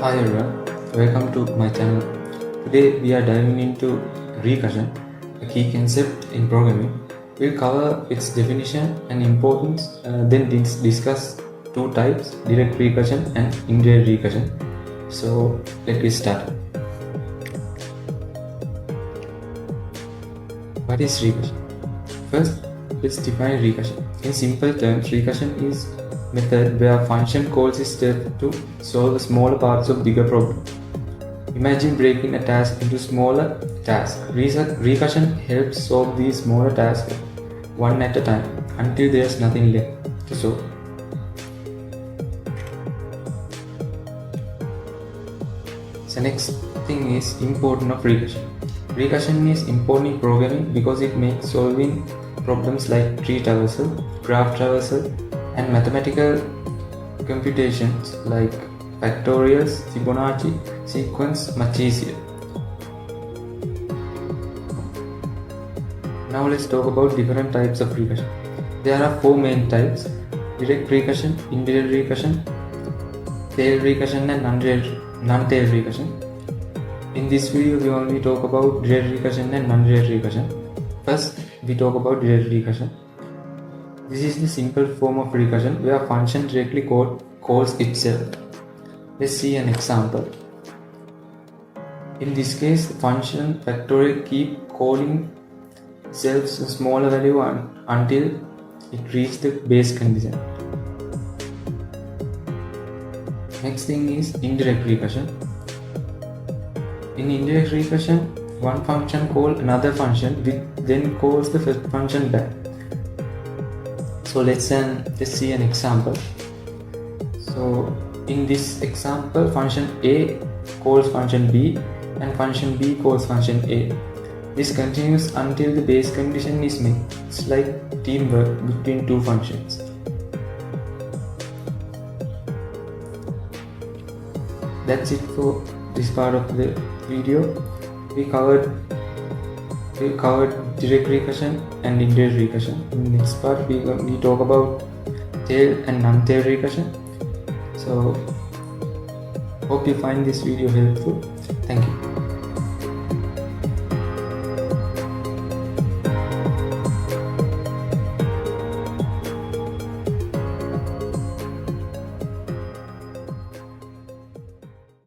Hi everyone, welcome to my channel. Today we are diving into recursion, a key concept in programming. We'll cover its definition and importance, then discuss two types, direct recursion and indirect recursion. So let's get started. What is recursion? First, let's define recursion. In simple terms, recursion is method where a function calls itself to solve smaller parts of bigger problem. Imagine breaking a task into smaller tasks. Recursion helps solve these smaller tasks one at a time until there's nothing left to solve. So next thing is importance of recursion. Recursion is important in programming because it makes solving problems like tree traversal, graph traversal, and mathematical computations like factorials, Fibonacci sequence much easier. Now let's talk about different types of recursion. There are four main types: direct recursion, indirect recursion, tail recursion, and non-tail recursion. In this video, we only talk about direct recursion and non-direct recursion. First, we talk about direct recursion. This is the simple form of recursion where a function directly calls itself. Let's see an example. In this case, the function factorial keep calling itself a smaller value until it reaches the base condition. Next thing is indirect recursion. In indirect recursion, one function calls another function which then calls the first function back. So let's see an example. So in this example, function A calls function B and function B calls function A. This continues until the base condition is met. It's like teamwork between two functions. That's it for this part of the video. We covered direct recursion and indirect recursion. In the next part, we talk about tail and non-tail recursion. So hope you find this video helpful. Thank you.